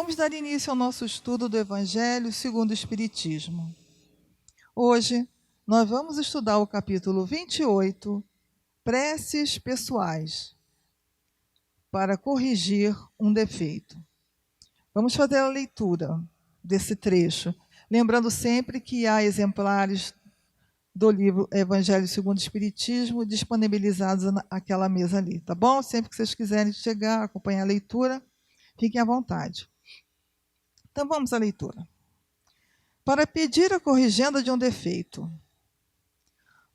Vamos dar início ao nosso estudo do Evangelho segundo o Espiritismo. Hoje, nós vamos estudar o capítulo 28, Preces Pessoais, para corrigir um defeito. Vamos fazer a leitura desse trecho, lembrando sempre que há exemplares do livro Evangelho segundo o Espiritismo disponibilizados naquela mesa ali, tá bom? Sempre que vocês quiserem chegar, acompanhar a leitura, fiquem à vontade. Então vamos à leitura. Para pedir a corrigenda de um defeito.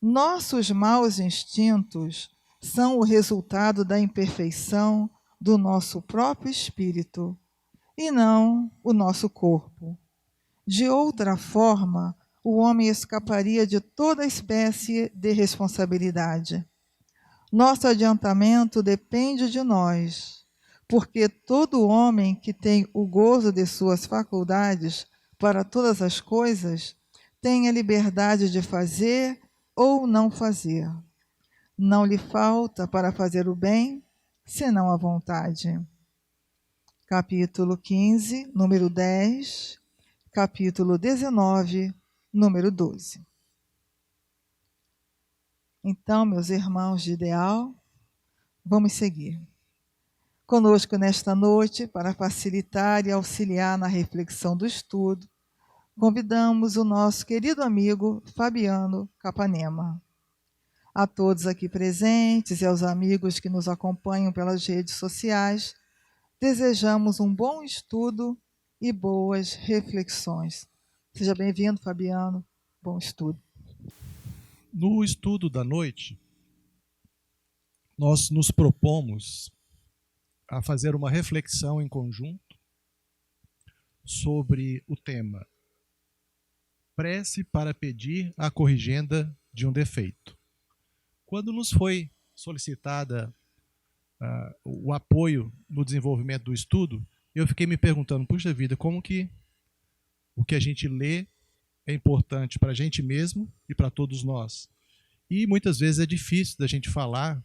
Nossos maus instintos são o resultado da imperfeição do nosso próprio espírito e não o nosso corpo. De outra forma, o homem escaparia de toda espécie de responsabilidade. Nosso adiantamento depende de nós, porque todo homem que tem o gozo de suas faculdades para todas as coisas tem a liberdade de fazer ou não fazer. Não lhe falta para fazer o bem, senão a vontade. Capítulo 15, número 10, capítulo 19, número 12. Então, meus irmãos de ideal, vamos seguir. Conosco nesta noite, para facilitar e auxiliar na reflexão do estudo, convidamos o nosso querido amigo Fabiano Capanema. A todos aqui presentes e aos amigos que nos acompanham pelas redes sociais, desejamos um bom estudo e boas reflexões. Seja bem-vindo, Fabiano. Bom estudo. No estudo da noite, nós nos propomos a fazer uma reflexão em conjunto sobre o tema Prece para pedir a corrigenda de um defeito. Quando nos foi solicitada o apoio no desenvolvimento do estudo, eu fiquei me perguntando, puxa vida, como que o que a gente lê é importante para a gente mesmo e para todos nós. E muitas vezes é difícil da gente falar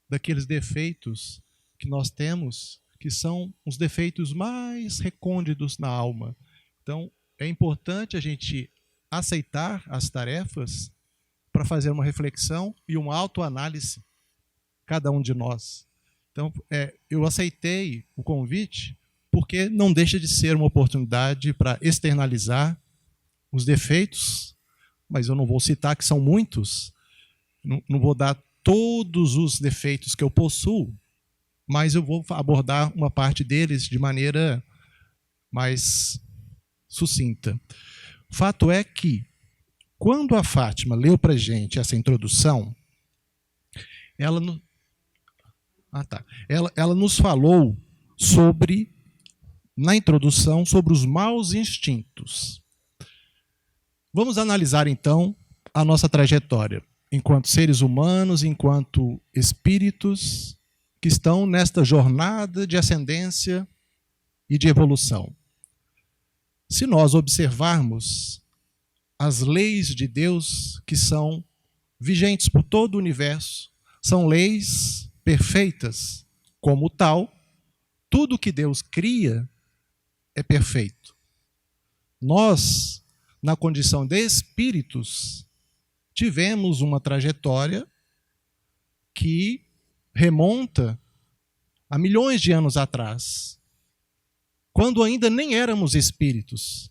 daqueles defeitos que nós temos, que são os defeitos mais recônditos na alma. Então, é importante a gente aceitar as tarefas para fazer uma reflexão e uma autoanálise, cada um de nós. Então, eu aceitei o convite porque não deixa de ser uma oportunidade para externalizar os defeitos, mas eu não vou citar que são muitos, não vou dar todos os defeitos que eu possuo, mas eu vou abordar uma parte deles de maneira mais sucinta. O fato é que, quando a Fátima leu para a gente essa introdução, ela nos falou sobre, na introdução, sobre os maus instintos. Vamos analisar, então, a nossa trajetória, enquanto seres humanos, enquanto espíritos que estão nesta jornada de ascendência e de evolução. Se nós observarmos as leis de Deus que são vigentes por todo o universo, são leis perfeitas. Como tal, tudo que Deus cria é perfeito. Nós, na condição de espíritos, tivemos uma trajetória que remonta a milhões de anos atrás, quando ainda nem éramos espíritos.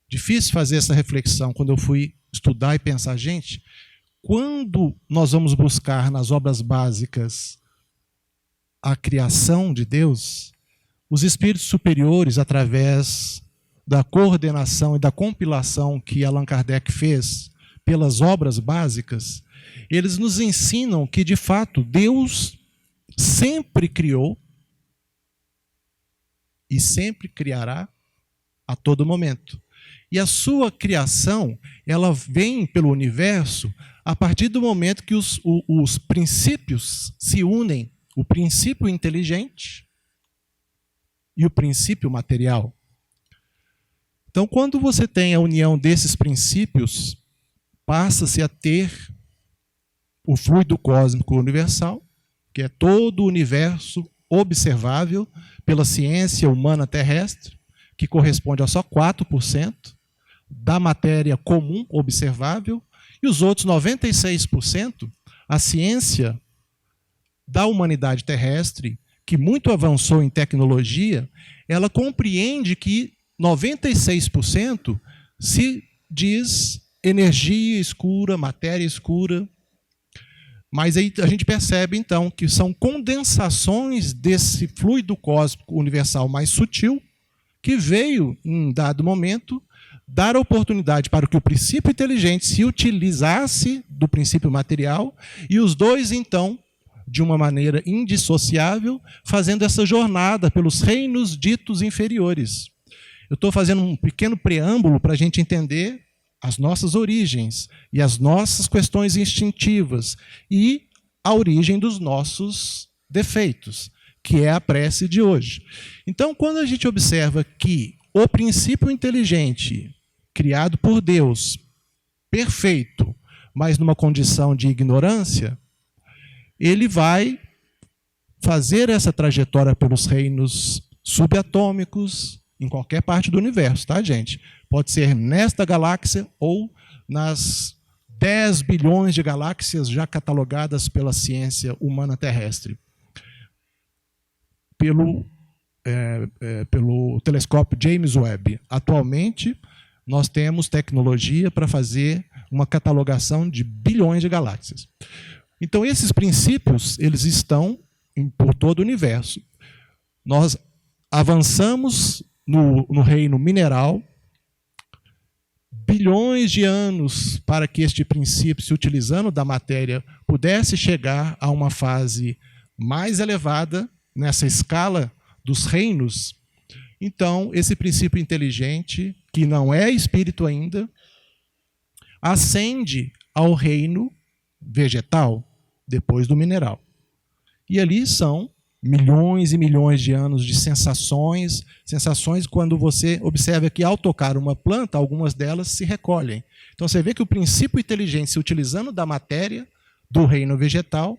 Difícil fazer essa reflexão quando eu fui estudar e pensar, gente, quando nós vamos buscar nas obras básicas a criação de Deus, os espíritos superiores, através da coordenação e da compilação que Allan Kardec fez pelas obras básicas, eles nos ensinam que, de fato, Deus sempre criou e sempre criará a todo momento. E a sua criação, ela vem pelo universo a partir do momento que os princípios se unem, o princípio inteligente e o princípio material. Então, quando você tem a união desses princípios, passa-se a ter o fluido cósmico universal, que é todo o universo observável pela ciência humana terrestre, que corresponde a só 4% da matéria comum observável, e os outros 96%, a ciência da humanidade terrestre, que muito avançou em tecnologia, ela compreende que 96% se diz energia escura, matéria escura. Mas aí a gente percebe, então, que são condensações desse fluido cósmico universal mais sutil, que veio, em dado momento, dar a oportunidade para que o princípio inteligente se utilizasse do princípio material, e os dois, então, de uma maneira indissociável, fazendo essa jornada pelos reinos ditos inferiores. Eu estou fazendo um pequeno preâmbulo para a gente entender as nossas origens e as nossas questões instintivas e a origem dos nossos defeitos, que é a prece de hoje. Então, quando a gente observa que o princípio inteligente, criado por Deus, perfeito, mas numa condição de ignorância, ele vai fazer essa trajetória pelos reinos subatômicos em qualquer parte do universo, tá, gente? Pode ser nesta galáxia ou nas 10 bilhões de galáxias já catalogadas pela ciência humana terrestre. Pelo telescópio James Webb. Atualmente, nós temos tecnologia para fazer uma catalogação de bilhões de galáxias. Então, esses princípios, eles estão por todo o universo. Nós avançamos no reino mineral, bilhões de anos para que este princípio, se utilizando da matéria, pudesse chegar a uma fase mais elevada nessa escala dos reinos. Então, esse princípio inteligente, que não é espírito ainda, ascende ao reino vegetal, depois do mineral. E ali são milhões e milhões de anos de sensações quando você observa que ao tocar uma planta, algumas delas se recolhem. Então você vê que o princípio inteligente, se utilizando da matéria do reino vegetal,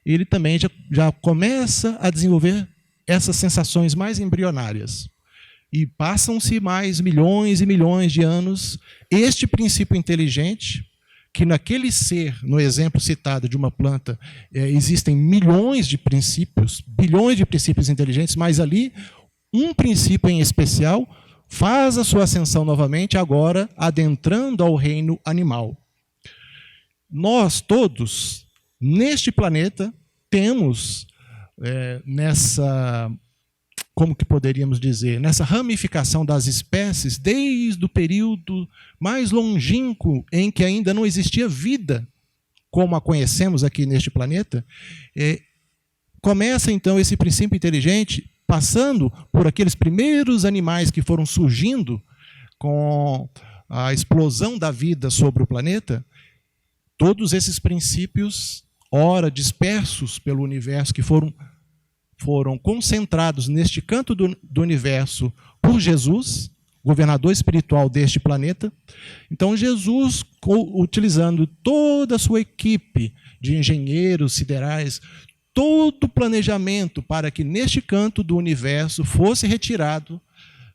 ele também já começa a desenvolver essas sensações mais embrionárias. E passam-se mais milhões e milhões de anos, este princípio inteligente, que naquele ser, no exemplo citado de uma planta, existem milhões de princípios, bilhões de princípios inteligentes, mas ali um princípio em especial faz a sua ascensão novamente, agora adentrando ao reino animal. Nós todos, neste planeta, temos como que poderíamos dizer, nessa ramificação das espécies, desde o período mais longínquo em que ainda não existia vida, como a conhecemos aqui neste planeta, começa então esse princípio inteligente, passando por aqueles primeiros animais que foram surgindo com a explosão da vida sobre o planeta, todos esses princípios, ora dispersos pelo universo, que foram concentrados neste canto do universo por Jesus, governador espiritual deste planeta. Então Jesus, utilizando toda a sua equipe de engenheiros siderais, todo o planejamento para que neste canto do universo fosse retirado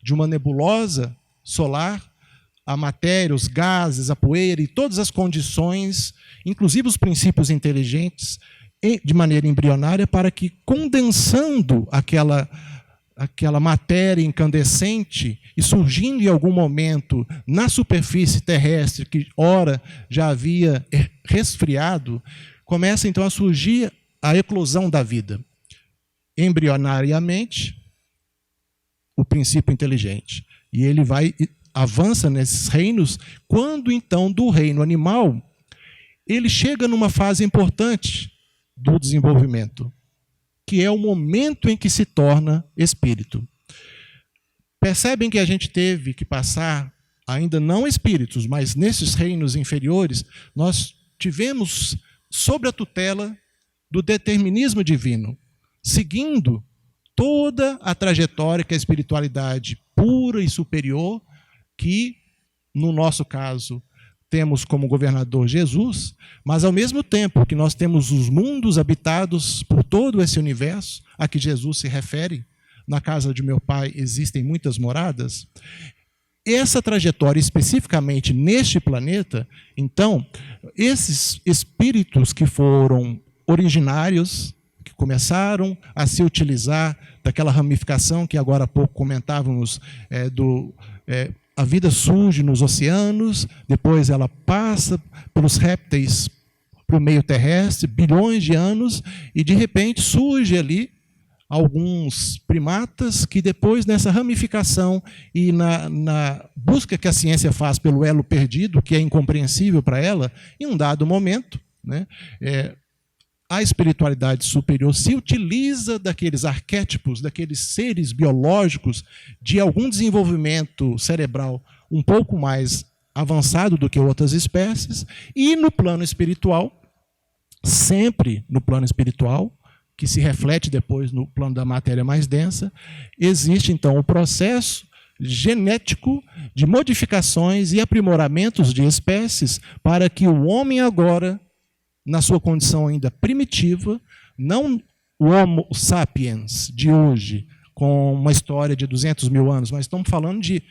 de uma nebulosa solar a matéria, os gases, a poeira e todas as condições, inclusive os princípios inteligentes, de maneira embrionária, para que, condensando aquela matéria incandescente e surgindo em algum momento na superfície terrestre, que ora já havia resfriado, começa então a surgir a eclosão da vida. Embrionariamente, o princípio inteligente. E ele avança nesses reinos, quando então do reino animal, ele chega numa fase importante do desenvolvimento, que é o momento em que se torna espírito. Percebem que a gente teve que passar, ainda não espíritos, mas nesses reinos inferiores, nós tivemos sob a tutela do determinismo divino, seguindo toda a trajetória que a espiritualidade pura e superior, que, no nosso caso, temos como governador Jesus, mas ao mesmo tempo que nós temos os mundos habitados por todo esse universo a que Jesus se refere, na casa de meu pai existem muitas moradas, essa trajetória especificamente neste planeta, então, esses espíritos que foram originários, que começaram a se utilizar daquela ramificação que agora há pouco comentávamos, a vida surge nos oceanos, depois ela passa pelos répteis para o meio terrestre, bilhões de anos, e de repente surge ali alguns primatas que depois nessa ramificação e na busca que a ciência faz pelo elo perdido, que é incompreensível para ela, em um dado momento, né, a espiritualidade superior se utiliza daqueles arquétipos, daqueles seres biológicos de algum desenvolvimento cerebral um pouco mais avançado do que outras espécies, e no plano espiritual, sempre no plano espiritual, que se reflete depois no plano da matéria mais densa, existe então o processo genético de modificações e aprimoramentos de espécies para que o homem agora, na sua condição ainda primitiva, não o Homo sapiens de hoje, com uma história de 200 mil anos, mas estamos falando de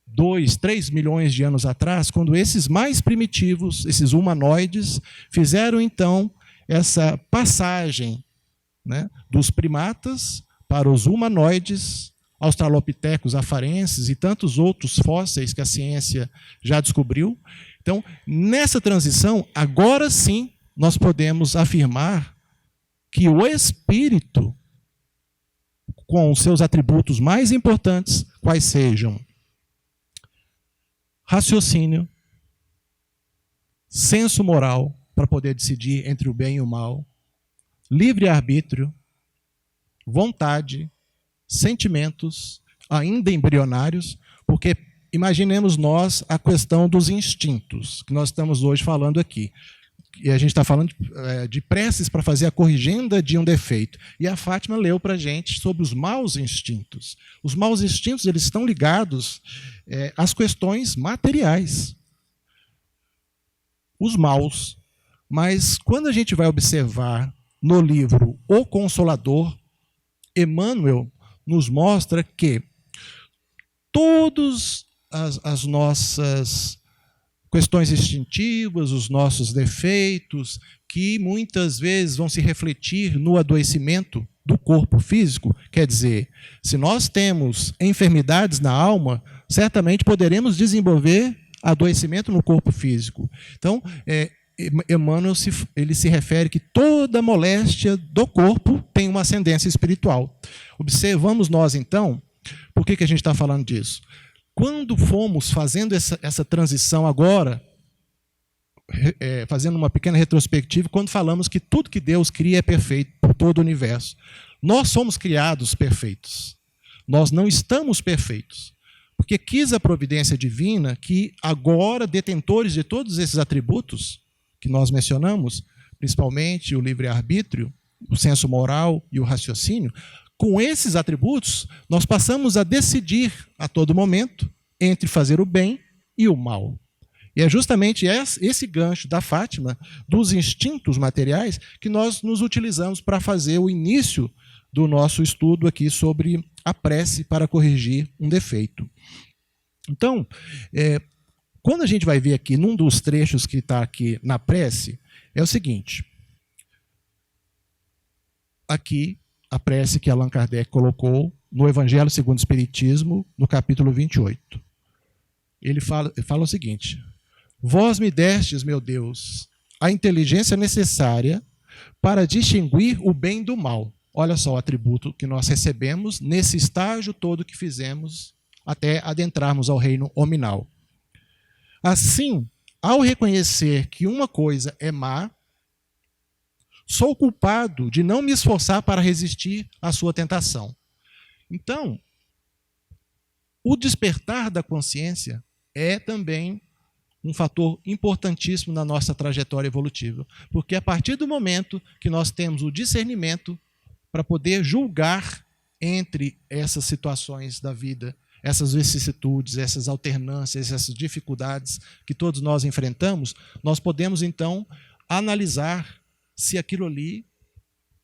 2, 3 milhões de anos atrás, quando esses mais primitivos, esses humanoides, fizeram então essa passagem, né, dos primatas para os humanoides, australopitecos afarenses e tantos outros fósseis que a ciência já descobriu. Então, nessa transição, agora sim, nós podemos afirmar que o espírito, com os seus atributos mais importantes, quais sejam raciocínio, senso moral, para poder decidir entre o bem e o mal, livre-arbítrio, vontade, sentimentos, ainda embrionários, porque imaginemos nós a questão dos instintos, que nós estamos hoje falando aqui. E a gente está falando de preces para fazer a corrigenda de um defeito. E a Fátima leu para a gente sobre os maus instintos. Os maus instintos, eles estão ligados às questões materiais. Os maus. Mas quando a gente vai observar no livro O Consolador, Emmanuel nos mostra que todas as nossas questões instintivas, os nossos defeitos, que muitas vezes vão se refletir no adoecimento do corpo físico, quer dizer, se nós temos enfermidades na alma, certamente poderemos desenvolver adoecimento no corpo físico. Então, Emmanuel ele se refere que toda moléstia do corpo tem uma ascendência espiritual. Observamos nós, então, por que a gente está falando disso? Quando fomos fazendo essa transição agora, fazendo uma pequena retrospectiva, quando falamos que tudo que Deus cria é perfeito por todo o universo, nós somos criados perfeitos. Nós não estamos perfeitos. Porque quis a providência divina que agora, detentores de todos esses atributos que nós mencionamos, principalmente o livre-arbítrio, o senso moral e o raciocínio, com esses atributos, nós passamos a decidir a todo momento entre fazer o bem e o mal. E é justamente esse gancho da Fátima, dos instintos materiais, que nós nos utilizamos para fazer o início do nosso estudo aqui sobre a prece para corrigir um defeito. Então, quando a gente vai ver aqui, num dos trechos que está aqui na prece, é o seguinte. Aqui, a prece que Allan Kardec colocou no Evangelho segundo o Espiritismo, no capítulo 28. Ele fala o seguinte: vós me destes, meu Deus, a inteligência necessária para distinguir o bem do mal. Olha só o atributo que nós recebemos nesse estágio todo que fizemos até adentrarmos ao reino hominal. Assim, ao reconhecer que uma coisa é má, sou culpado de não me esforçar para resistir à sua tentação. Então, o despertar da consciência é também um fator importantíssimo na nossa trajetória evolutiva, porque a partir do momento que nós temos o discernimento para poder julgar entre essas situações da vida, essas vicissitudes, essas alternâncias, essas dificuldades que todos nós enfrentamos, nós podemos então analisar se aquilo ali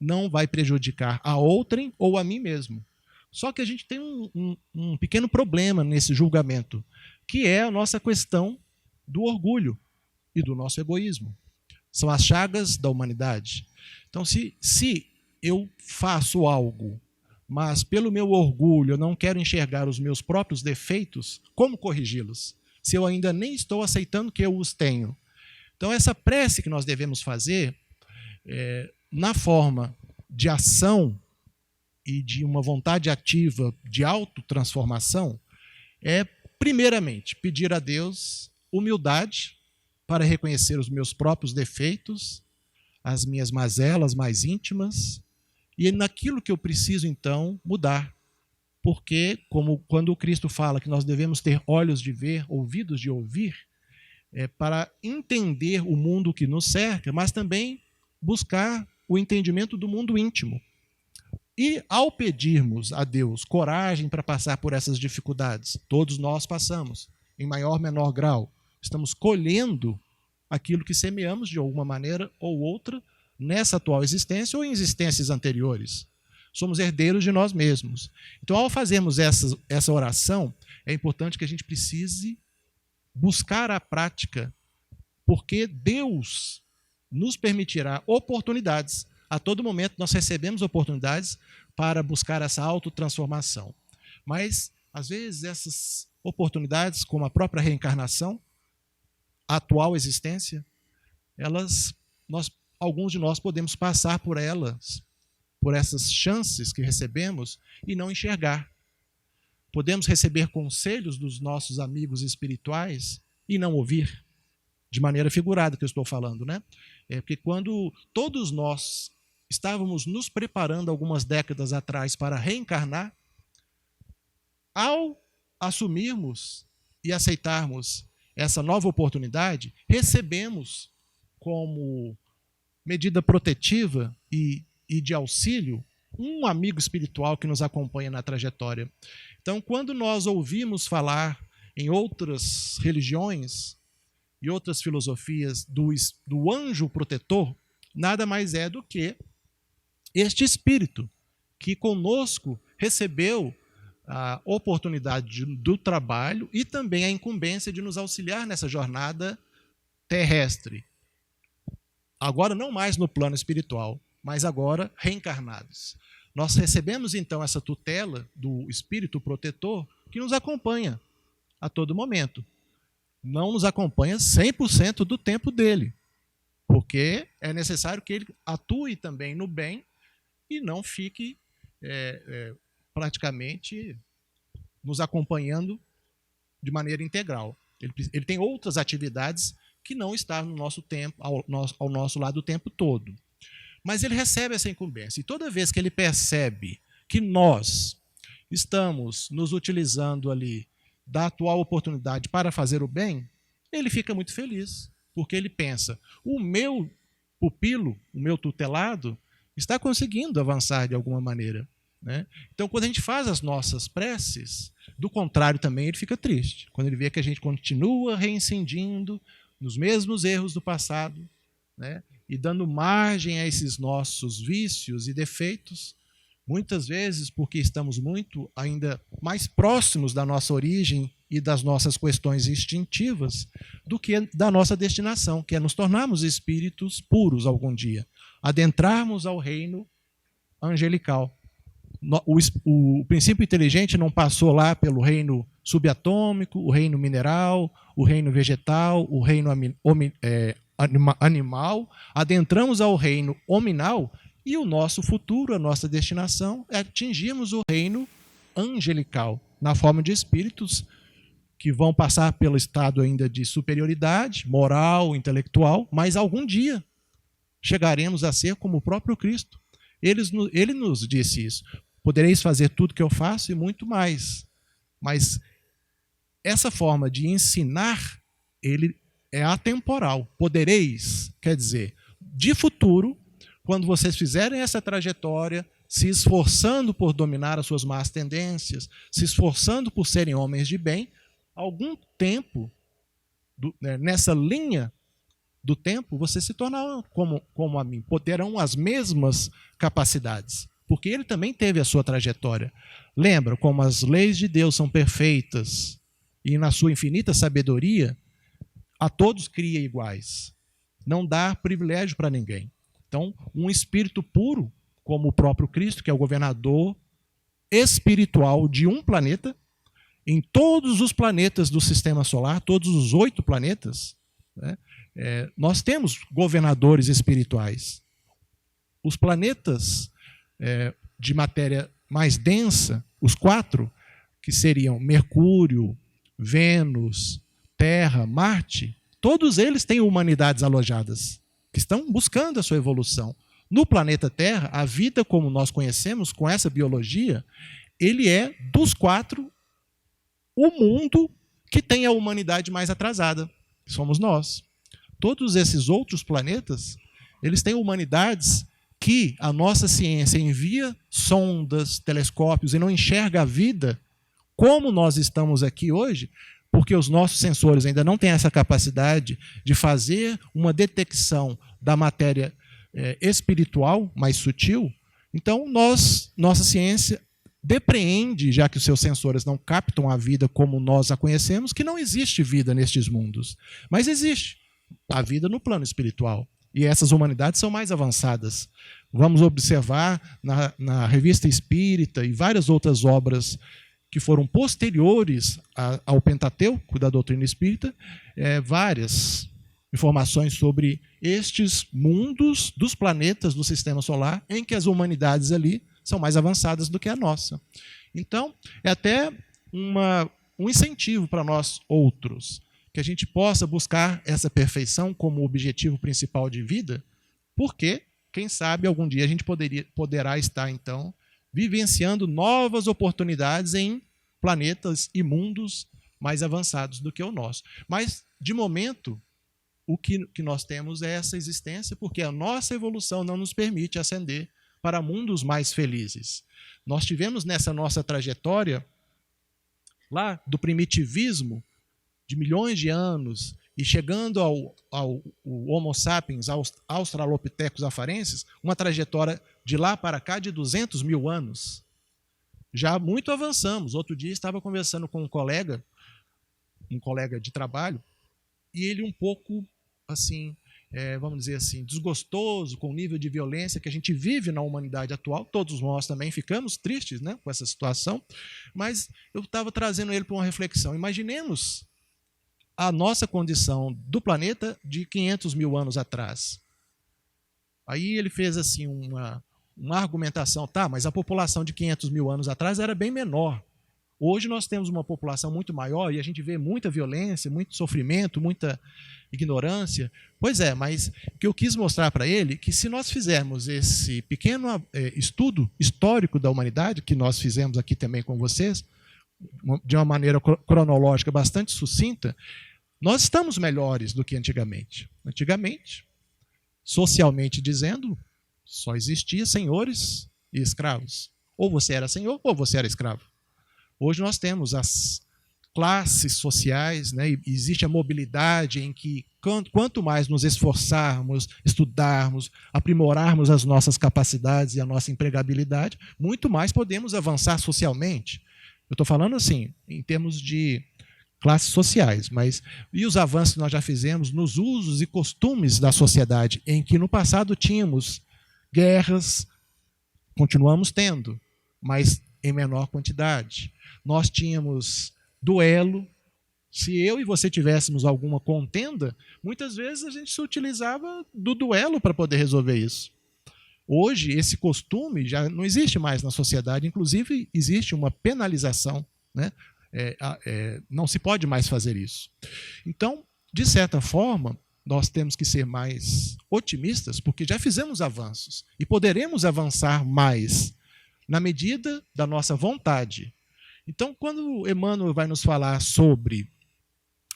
não vai prejudicar a outrem ou a mim mesmo. Só que a gente tem um pequeno problema nesse julgamento, que é a nossa questão do orgulho e do nosso egoísmo. São as chagas da humanidade. Então, se eu faço algo, mas pelo meu orgulho eu não quero enxergar os meus próprios defeitos, como corrigi-los? Se eu ainda nem estou aceitando que eu os tenho. Então, essa prece que nós devemos fazer, na forma de ação e de uma vontade ativa de autotransformação, é, primeiramente, pedir a Deus humildade para reconhecer os meus próprios defeitos, as minhas mazelas mais íntimas, e naquilo que eu preciso, então, mudar. Porque, como quando o Cristo fala que nós devemos ter olhos de ver, ouvidos de ouvir, para entender o mundo que nos cerca, mas também buscar o entendimento do mundo íntimo. E ao pedirmos a Deus coragem para passar por essas dificuldades, todos nós passamos, em maior ou menor grau, estamos colhendo aquilo que semeamos de alguma maneira ou outra nessa atual existência ou em existências anteriores. Somos herdeiros de nós mesmos. Então, ao fazermos essa oração, é importante que a gente precise buscar a prática, porque Deus nos permitirá oportunidades. A todo momento nós recebemos oportunidades para buscar essa autotransformação. Mas, às vezes, essas oportunidades, como a própria reencarnação, a atual existência, alguns de nós podemos passar por elas, por essas chances que recebemos e não enxergar. Podemos receber conselhos dos nossos amigos espirituais e não ouvir, de maneira figurada que eu estou falando, né? Porque quando todos nós estávamos nos preparando algumas décadas atrás para reencarnar, ao assumirmos e aceitarmos essa nova oportunidade, recebemos como medida protetiva e de auxílio um amigo espiritual que nos acompanha na trajetória. Então, quando nós ouvimos falar em outras religiões e outras filosofias do anjo protetor, nada mais é do que este espírito que conosco recebeu a oportunidade do trabalho e também a incumbência de nos auxiliar nessa jornada terrestre. Agora não mais no plano espiritual, mas agora reencarnados. Nós recebemos então essa tutela do espírito protetor que nos acompanha a todo momento. Não nos acompanha 100% do tempo dele, porque é necessário que ele atue também no bem e não fique praticamente nos acompanhando de maneira integral. Ele tem outras atividades que não estão no nosso tempo, ao nosso lado o tempo todo. Mas ele recebe essa incumbência. E toda vez que ele percebe que nós estamos nos utilizando ali da atual oportunidade para fazer o bem, ele fica muito feliz, porque ele pensa, o meu pupilo, o meu tutelado, está conseguindo avançar de alguma maneira, né? Então, quando a gente faz as nossas preces, do contrário também ele fica triste, quando ele vê que a gente continua reincidindo nos mesmos erros do passado, né? E dando margem a esses nossos vícios e defeitos, muitas vezes porque estamos muito ainda mais próximos da nossa origem e das nossas questões instintivas do que da nossa destinação, que é nos tornarmos espíritos puros algum dia, adentrarmos ao reino angelical. O princípio inteligente não passou lá pelo reino subatômico, o reino mineral, o reino vegetal, o reino animal, adentramos ao reino hominal e o nosso futuro, a nossa destinação é atingirmos o reino angelical, na forma de espíritos que vão passar pelo estado ainda de superioridade moral, intelectual, mas algum dia chegaremos a ser como o próprio Cristo. Ele nos disse isso. Podereis fazer tudo que eu faço e muito mais. Mas essa forma de ensinar, ele é atemporal. Podereis, quer dizer, de futuro, quando vocês fizerem essa trajetória, se esforçando por dominar as suas más tendências, se esforçando por serem homens de bem, algum tempo nessa linha do tempo, você se tornará como a mim, terão as mesmas capacidades, porque ele também teve a sua trajetória. Lembra como as leis de Deus são perfeitas e na sua infinita sabedoria a todos cria iguais, não dá privilégio para ninguém. Então, um espírito puro, como o próprio Cristo, que é o governador espiritual de um planeta, em todos os planetas do sistema solar, todos os 8 planetas, né, nós temos governadores espirituais. Os planetas de matéria mais densa, os 4, que seriam Mercúrio, Vênus, Terra, Marte, todos eles têm humanidades alojadas, que estão buscando a sua evolução. No planeta Terra, a vida como nós conhecemos, com essa biologia, ele é, dos 4, o mundo que tem a humanidade mais atrasada, que somos nós. Todos esses outros planetas, eles têm humanidades que a nossa ciência envia sondas, telescópios e não enxerga a vida como nós estamos aqui hoje, porque os nossos sensores ainda não têm essa capacidade de fazer uma detecção da matéria espiritual mais sutil. Então, nossa ciência depreende, já que os seus sensores não captam a vida como nós a conhecemos, que não existe vida nestes mundos. Mas existe a vida no plano espiritual. E essas humanidades são mais avançadas. Vamos observar na Revista Espírita e várias outras obras que foram posteriores ao Pentateuco da doutrina espírita, várias informações sobre estes mundos dos planetas do sistema solar, em que as humanidades ali são mais avançadas do que a nossa. Então, é até um incentivo para nós outros, que a gente possa buscar essa perfeição como objetivo principal de vida, porque, quem sabe, algum dia a gente poderá estar, então, vivenciando novas oportunidades em planetas e mundos mais avançados do que o nosso. Mas, de momento, o que nós temos é essa existência, porque a nossa evolução não nos permite ascender para mundos mais felizes. Nós tivemos nessa nossa trajetória, lá do primitivismo, de milhões de anos, e chegando ao Homo sapiens, aos Australopithecus afarenses, uma trajetória de lá para cá de 200 mil anos. Já muito avançamos. Outro dia estava conversando com um colega de trabalho, e ele um pouco, assim, vamos dizer assim, desgostoso com o nível de violência que a gente vive na humanidade atual. Todos nós também ficamos tristes, né, com essa situação, mas eu estava trazendo ele para uma reflexão. Imaginemos a nossa condição do planeta de 500 mil anos atrás. Aí ele fez assim uma argumentação, tá, mas a população de 500 mil anos atrás era bem menor. Hoje nós temos uma população muito maior e a gente vê muita violência, muito sofrimento, muita ignorância. Pois é, mas o que eu quis mostrar para ele é que se nós fizermos esse pequeno estudo histórico da humanidade, que nós fizemos aqui também com vocês, de uma maneira cronológica bastante sucinta, nós estamos melhores do que antigamente. Antigamente, socialmente dizendo, só existia senhores e escravos. Ou você era senhor ou você era escravo. Hoje nós temos as classes sociais, né, e existe a mobilidade em que quanto mais nos esforçarmos, estudarmos, aprimorarmos as nossas capacidades e a nossa empregabilidade, muito mais podemos avançar socialmente. Eu estou falando assim, em termos de classes sociais, mas e os avanços que nós já fizemos nos usos e costumes da sociedade, em que no passado tínhamos guerras, continuamos tendo, mas em menor quantidade. Nós tínhamos duelo. Se eu e você tivéssemos alguma contenda, muitas vezes a gente se utilizava do duelo para poder resolver isso. Hoje, esse costume já não existe mais na sociedade, inclusive existe uma penalização, né? Não se pode mais fazer isso. Então, de certa forma, nós temos que ser mais otimistas, porque já fizemos avanços e poderemos avançar mais na medida da nossa vontade. Então, quando Emmanuel vai nos falar sobre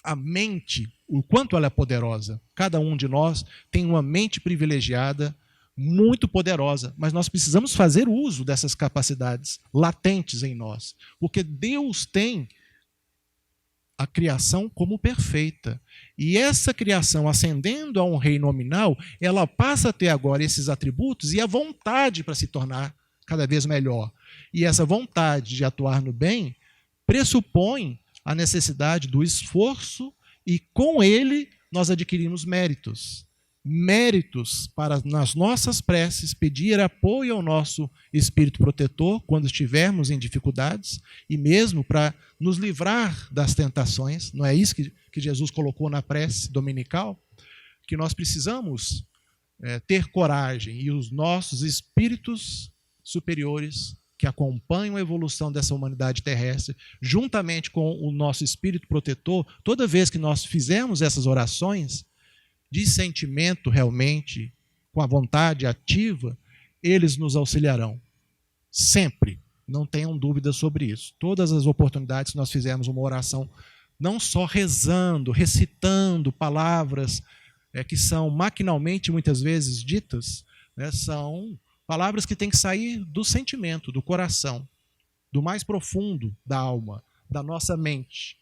a mente, o quanto ela é poderosa, cada um de nós tem uma mente privilegiada, muito poderosa, mas nós precisamos fazer uso dessas capacidades latentes em nós, porque Deus tem a criação como perfeita. E essa criação, ascendendo a um reino nominal, ela passa a ter agora esses atributos e a vontade para se tornar cada vez melhor. E essa vontade de atuar no bem pressupõe a necessidade do esforço e, com ele, nós adquirimos méritos. Méritos para, nas nossas preces, pedir apoio ao nosso espírito protetor quando estivermos em dificuldades e mesmo para nos livrar das tentações. Não é isso que Jesus colocou na prece dominical? Que nós precisamos ter coragem e os nossos espíritos superiores que acompanham a evolução dessa humanidade terrestre, juntamente com o nosso espírito protetor, toda vez que nós fizermos essas orações de sentimento realmente, com a vontade ativa, eles nos auxiliarão. Sempre. Não tenham dúvida sobre isso. Todas as oportunidades que nós fizermos uma oração, não só rezando, recitando palavras que são maquinalmente muitas vezes ditas, né, são palavras que têm que sair do sentimento, do coração, do mais profundo da alma, da nossa mente.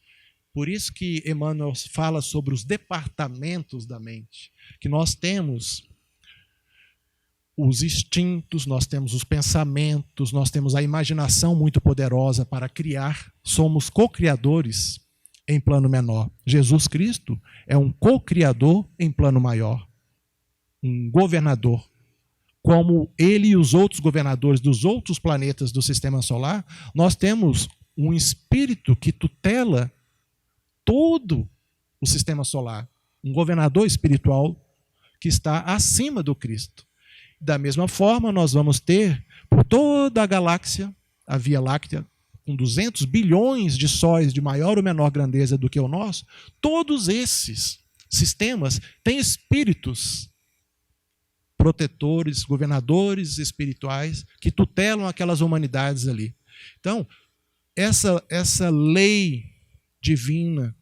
Por isso que Emmanuel fala sobre os departamentos da mente, que nós temos os instintos, nós temos os pensamentos, nós temos a imaginação muito poderosa para criar, somos co-criadores em plano menor. Jesus Cristo é um co-criador em plano maior, um governador. Como ele e os outros governadores dos outros planetas do sistema solar, nós temos um espírito que tutela todo o sistema solar, um governador espiritual que está acima do Cristo. Da mesma forma, nós vamos ter por toda a galáxia, a Via Láctea, com 200 bilhões de sóis de maior ou menor grandeza do que o nosso, todos esses sistemas têm espíritos protetores, governadores espirituais que tutelam aquelas humanidades ali. Então, essa lei divina,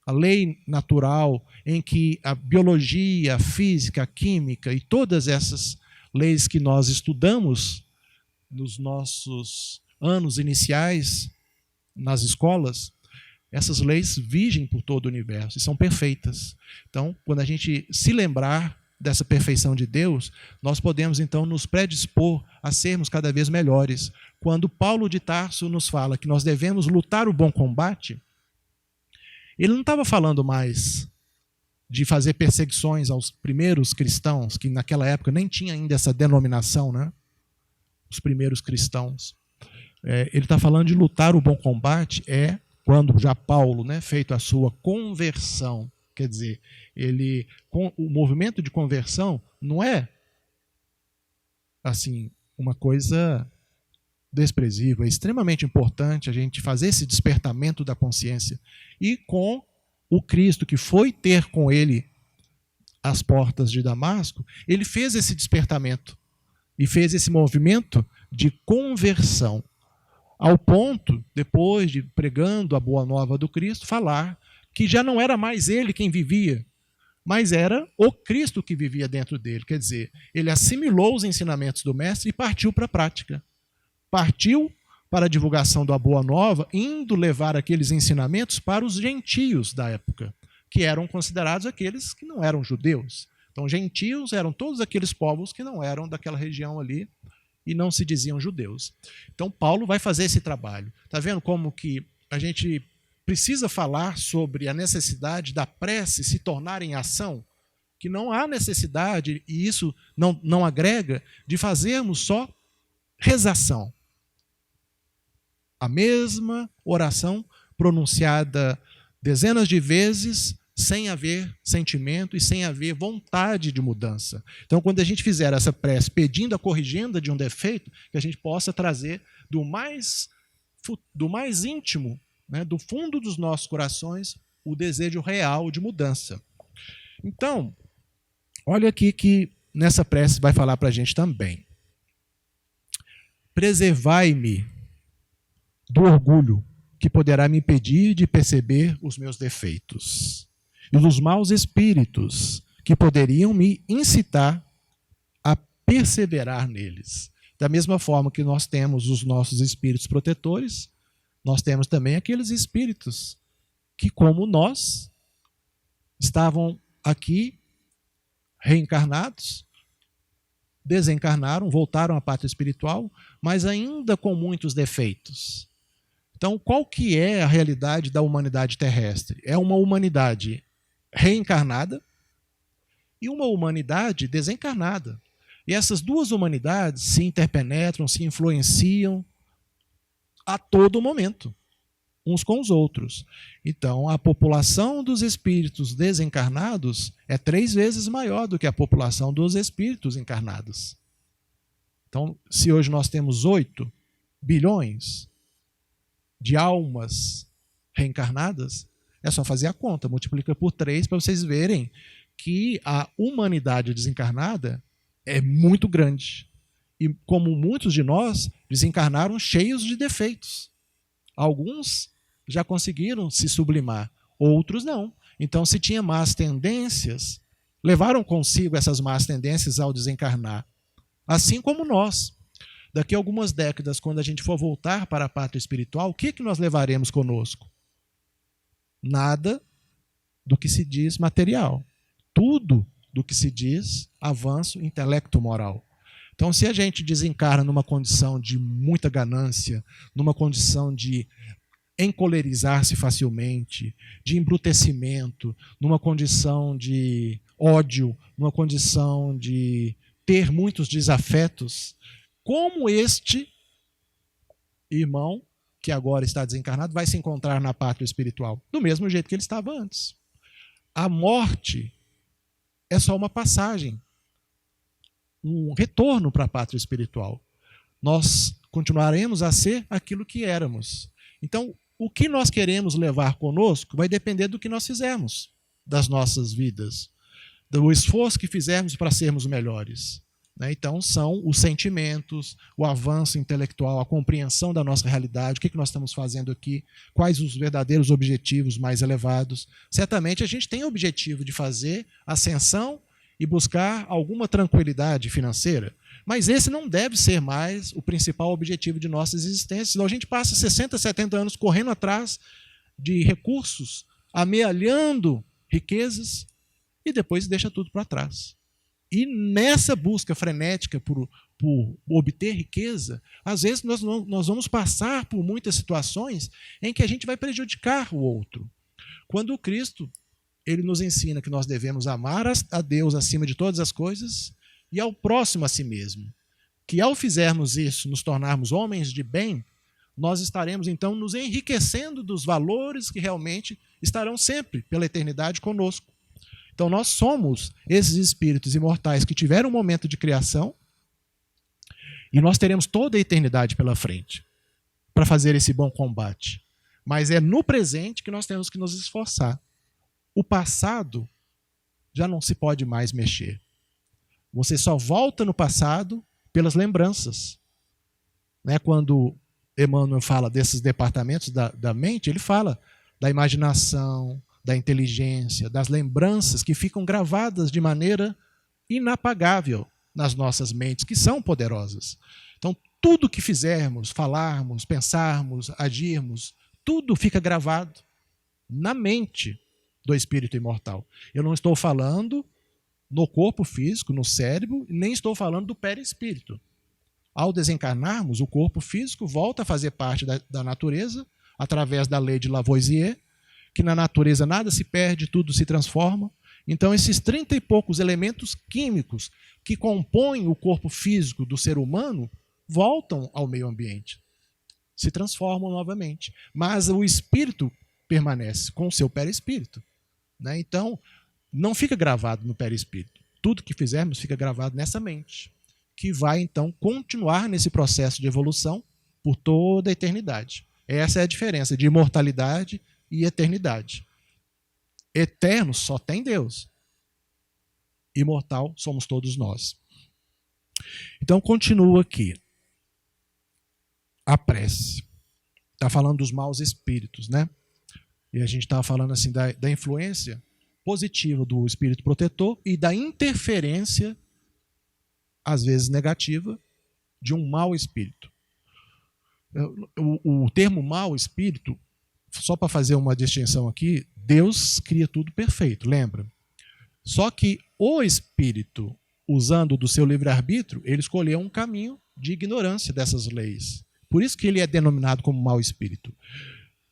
a lei natural, em que a biologia, a física, a química e todas essas leis que nós estudamos nos nossos anos iniciais nas escolas, essas leis vigem por todo o universo e são perfeitas. Então, quando a gente se lembrar dessa perfeição de Deus, nós podemos então nos predispor a sermos cada vez melhores. Quando Paulo de Tarso nos fala que nós devemos lutar o bom combate, ele não estava falando mais de fazer perseguições aos primeiros cristãos, que naquela época nem tinha ainda essa denominação, né? Os primeiros cristãos. Ele está falando de lutar o bom combate, quando já Paulo, né, feito a sua conversão, quer dizer, o movimento de conversão não é assim uma coisa desprezível, é extremamente importante a gente fazer esse despertamento da consciência. E com o Cristo que foi ter com ele as portas de Damasco, ele fez esse despertamento e fez esse movimento de conversão, ao ponto, depois de pregando a boa nova do Cristo, falar que já não era mais ele quem vivia, mas era o Cristo que vivia dentro dele. Quer dizer, ele assimilou os ensinamentos do Mestre e partiu para a prática. Partiu para a divulgação da boa nova, indo levar aqueles ensinamentos para os gentios da época, que eram considerados aqueles que não eram judeus. Então, gentios eram todos aqueles povos que não eram daquela região ali e não se diziam judeus. Então, Paulo vai fazer esse trabalho. Está vendo como que a gente precisa falar sobre a necessidade da prece se tornar em ação? Que não há necessidade, e isso não agrega, de fazermos só rezação. A mesma oração pronunciada dezenas de vezes, sem haver sentimento e sem haver vontade de mudança. Então, quando a gente fizer essa prece pedindo a corrigenda de um defeito, que a gente possa trazer do mais íntimo, né, do fundo dos nossos corações, o desejo real de mudança. Então, olha aqui que nessa prece vai falar para a gente também. Preservai-me do orgulho que poderá me impedir de perceber os meus defeitos e dos maus espíritos que poderiam me incitar a perseverar neles. Da mesma forma que nós temos os nossos espíritos protetores, nós temos também aqueles espíritos que, como nós, estavam aqui reencarnados, desencarnaram, voltaram à pátria espiritual, mas ainda com muitos defeitos. Então, qual que é a realidade da humanidade terrestre? É uma humanidade reencarnada e uma humanidade desencarnada. E essas duas humanidades se interpenetram, se influenciam a todo momento, uns com os outros. Então, a população dos espíritos desencarnados é 3 vezes maior do que a população dos espíritos encarnados. Então, se hoje nós temos 8 bilhões de almas reencarnadas, é só fazer a conta, multiplica por 3 para vocês verem que a humanidade desencarnada é muito grande. E como muitos de nós desencarnaram cheios de defeitos. Alguns já conseguiram se sublimar, outros não. Então, se tinha más tendências, levaram consigo essas más tendências ao desencarnar. Assim como nós. Daqui a algumas décadas, quando a gente for voltar para a pátria espiritual, o que nós levaremos conosco? Nada do que se diz material. Tudo do que se diz avanço intelecto-moral. Então, se a gente desencarna numa condição de muita ganância, numa condição de encolerizar-se facilmente, de embrutecimento, numa condição de ódio, numa condição de ter muitos desafetos, como este irmão, que agora está desencarnado, vai se encontrar na pátria espiritual? Do mesmo jeito que ele estava antes. A morte é só uma passagem, um retorno para a pátria espiritual. Nós continuaremos a ser aquilo que éramos. Então, o que nós queremos levar conosco vai depender do que nós fizermos das nossas vidas, do esforço que fizermos para sermos melhores. Então, são os sentimentos, o avanço intelectual, a compreensão da nossa realidade, o que nós estamos fazendo aqui, quais os verdadeiros objetivos mais elevados. Certamente a gente tem o objetivo de fazer ascensão e buscar alguma tranquilidade financeira, mas esse não deve ser mais o principal objetivo de nossas existências. Senão a gente passa 60, 70 anos correndo atrás de recursos, amealhando riquezas e depois deixa tudo para trás. E nessa busca frenética por obter riqueza, às vezes nós vamos passar por muitas situações em que a gente vai prejudicar o outro. Quando o Cristo ele nos ensina que nós devemos amar a Deus acima de todas as coisas e ao próximo a si mesmo, que ao fizermos isso, nos tornarmos homens de bem, nós estaremos então nos enriquecendo dos valores que realmente estarão sempre pela eternidade conosco. Então, nós somos esses espíritos imortais que tiveram um momento de criação e nós teremos toda a eternidade pela frente para fazer esse bom combate. Mas é no presente que nós temos que nos esforçar. O passado já não se pode mais mexer. Você só volta no passado pelas lembranças. Quando Emmanuel fala desses departamentos da mente, ele fala da imaginação, da inteligência, das lembranças que ficam gravadas de maneira inapagável nas nossas mentes, que são poderosas. Então, tudo que fizermos, falarmos, pensarmos, agirmos, tudo fica gravado na mente do espírito imortal. Eu não estou falando no corpo físico, no cérebro, nem estou falando do perispírito. Ao desencarnarmos, o corpo físico volta a fazer parte da natureza, através da lei de Lavoisier, que na natureza nada se perde, tudo se transforma. Então, esses 30 e poucos elementos químicos que compõem o corpo físico do ser humano voltam ao meio ambiente, se transformam novamente. Mas o espírito permanece com o seu perispírito. Então, não fica gravado no perispírito. Tudo que fizermos fica gravado nessa mente, que vai, então, continuar nesse processo de evolução por toda a eternidade. Essa é a diferença de imortalidade e eternidade. Eterno só tem Deus. Imortal somos todos nós. Então, continua aqui. A prece. Está falando dos maus espíritos, né? E a gente estava falando assim da influência positiva do espírito protetor e da interferência, às vezes negativa, de um mau espírito. O termo mau espírito só para fazer uma distinção aqui, Deus cria tudo perfeito, lembra? Só que o espírito, usando do seu livre-arbítrio, ele escolheu um caminho de ignorância dessas leis. Por isso que ele é denominado como mau espírito.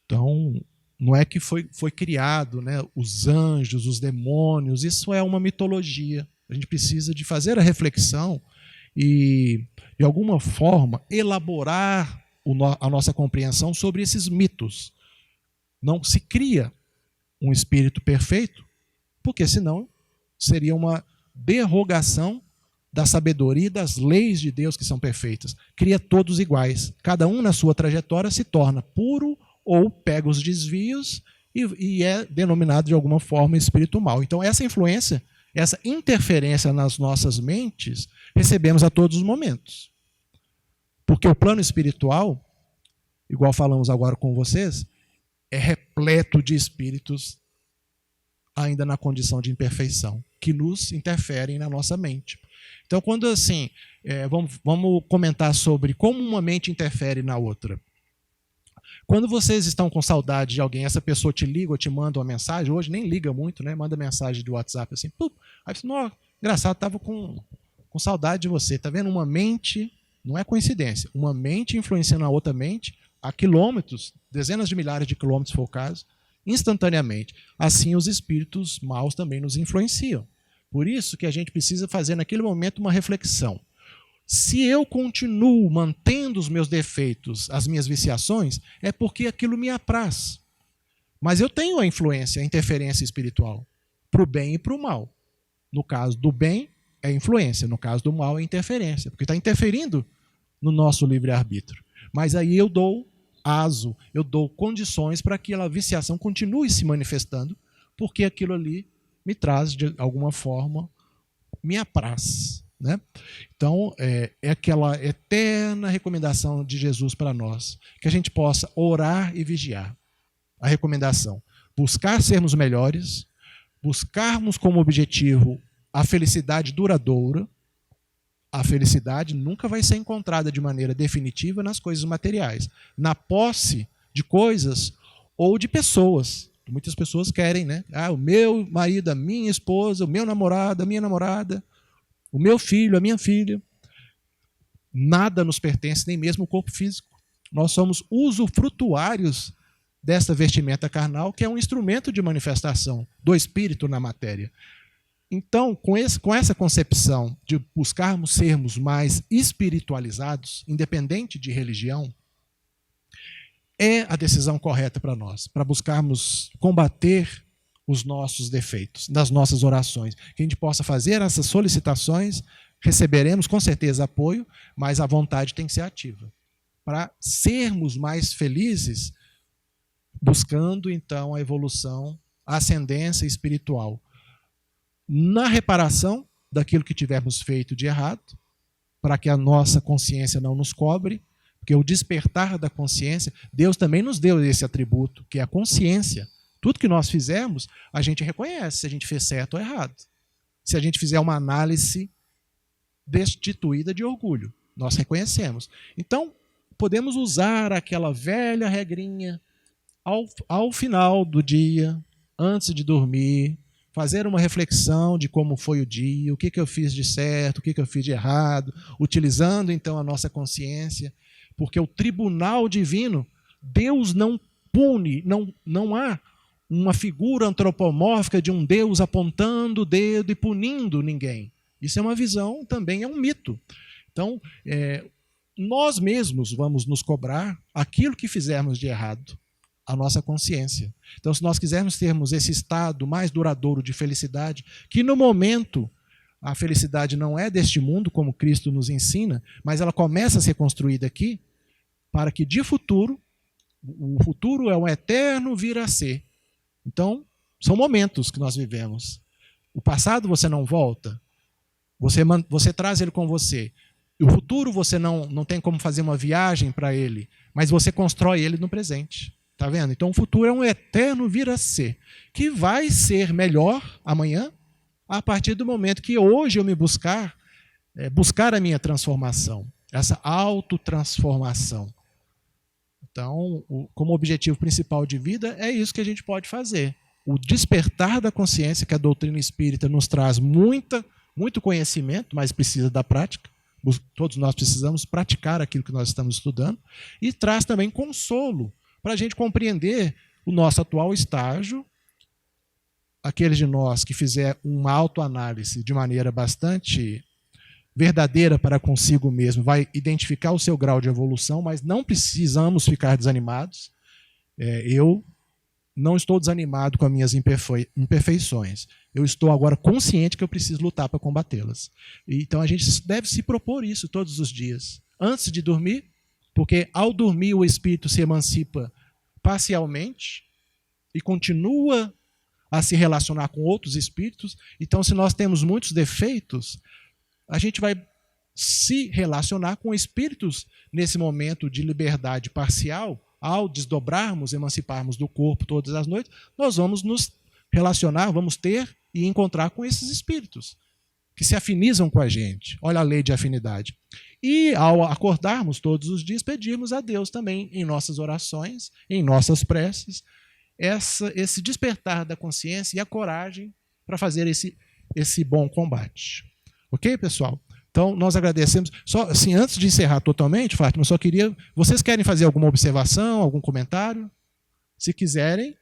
Então, não é que foi criado, né, os anjos, os demônios, isso é uma mitologia. A gente precisa de fazer a reflexão e, de alguma forma, elaborar a nossa compreensão sobre esses mitos. Não se cria um espírito perfeito, porque senão seria uma derrogação da sabedoria e das leis de Deus que são perfeitas. Cria todos iguais. Cada um na sua trajetória se torna puro ou pega os desvios e é denominado de alguma forma espírito mau. Então essa influência, essa interferência nas nossas mentes, recebemos a todos os momentos. Porque o plano espiritual, igual falamos agora com vocês, é repleto de espíritos ainda na condição de imperfeição, que nos interferem na nossa mente. Então, quando assim, vamos comentar sobre como uma mente interfere na outra. Quando vocês estão com saudade de alguém, essa pessoa te liga ou te manda uma mensagem, hoje nem liga muito, né? Manda mensagem do WhatsApp assim, aí você, não, engraçado, estava com saudade de você. Está vendo? Uma mente, não é coincidência, uma mente influenciando a outra mente a quilômetros, dezenas de milhares de quilômetros, se for o caso, instantaneamente. Assim, os espíritos maus também nos influenciam. Por isso que a gente precisa fazer naquele momento uma reflexão. Se eu continuo mantendo os meus defeitos, as minhas viciações, é porque aquilo me apraz. Mas eu tenho a influência, a interferência espiritual, para o bem e para o mal. No caso do bem, é influência. No caso do mal, é interferência. Porque está interferindo no nosso livre-arbítrio. Mas aí eu dou aso, eu dou condições para que aquela viciação continue se manifestando, porque aquilo ali me traz, de alguma forma, me apraz. Né? Então, é aquela eterna recomendação de Jesus para nós, que a gente possa orar e vigiar. A recomendação, buscar sermos melhores, buscarmos como objetivo a felicidade duradoura. A felicidade nunca vai ser encontrada de maneira definitiva nas coisas materiais, na posse de coisas ou de pessoas. Muitas pessoas querem, né? O meu marido, a minha esposa, o meu namorado, a minha namorada, o meu filho, a minha filha. Nada nos pertence, nem mesmo o corpo físico. Nós somos usufrutuários dessa vestimenta carnal, que é um instrumento de manifestação do espírito na matéria. Então, com essa concepção de buscarmos sermos mais espiritualizados, independente de religião, é a decisão correta para nós, para buscarmos combater os nossos defeitos, nas nossas orações. Que a gente possa fazer essas solicitações, receberemos com certeza apoio, mas a vontade tem que ser ativa. Para sermos mais felizes, buscando então a evolução, a ascendência espiritual. Na reparação daquilo que tivermos feito de errado, para que a nossa consciência não nos cobre, porque o despertar da consciência, Deus também nos deu esse atributo, que é a consciência. Tudo que nós fizermos, a gente reconhece se a gente fez certo ou errado. Se a gente fizer uma análise destituída de orgulho, nós reconhecemos. Então, podemos usar aquela velha regrinha ao final do dia, antes de dormir, fazer uma reflexão de como foi o dia, o que eu fiz de certo, o que eu fiz de errado, utilizando então a nossa consciência, porque o tribunal divino, Deus não pune, não há uma figura antropomórfica de um Deus apontando o dedo e punindo ninguém. Isso é uma visão, também é um mito. Então, nós mesmos vamos nos cobrar aquilo que fizermos de errado, a nossa consciência. Então, se nós quisermos termos esse estado mais duradouro de felicidade, que no momento a felicidade não é deste mundo, como Cristo nos ensina, mas ela começa a ser construída aqui, para que de futuro, o futuro é um eterno vir a ser. Então, são momentos que nós vivemos. O passado você não volta, você traz ele com você. O futuro você não tem como fazer uma viagem para ele, mas você constrói ele no presente. Tá vendo? Então o futuro é um eterno vir a ser, que vai ser melhor amanhã, a partir do momento que hoje eu me buscar a minha transformação, essa autotransformação. Então, como objetivo principal de vida, é isso que a gente pode fazer. O despertar da consciência, que a doutrina espírita nos traz muito conhecimento, mas precisa da prática. Todos nós precisamos praticar aquilo que nós estamos estudando. E traz também consolo para a gente compreender o nosso atual estágio. Aqueles de nós que fizer uma autoanálise de maneira bastante verdadeira para consigo mesmo, vai identificar o seu grau de evolução, mas não precisamos ficar desanimados. Eu não estou desanimado com as minhas imperfeições. Eu estou agora consciente que eu preciso lutar para combatê-las. Então a gente deve se propor isso todos os dias, antes de dormir, porque ao dormir o espírito se emancipa parcialmente e continua a se relacionar com outros espíritos. Então, se nós temos muitos defeitos, a gente vai se relacionar com espíritos nesse momento de liberdade parcial. Ao desdobrarmos, emanciparmos do corpo todas as noites, nós vamos nos relacionar, vamos ter e encontrar com esses espíritos que se afinizam com a gente. Olha a lei de afinidade. E ao acordarmos todos os dias, pedirmos a Deus também, em nossas orações, em nossas preces, esse despertar da consciência e a coragem para fazer esse bom combate. Ok, pessoal? Então, nós agradecemos. Só assim, antes de encerrar totalmente, Fátima, eu só queria... Vocês querem fazer alguma observação, algum comentário? Se quiserem,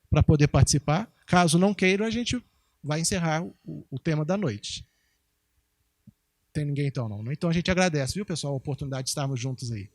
para poder participar. Caso não queiram, a gente vai encerrar o tema da noite. Tem ninguém então, não? Então a gente agradece, viu, pessoal, a oportunidade de estarmos juntos aí.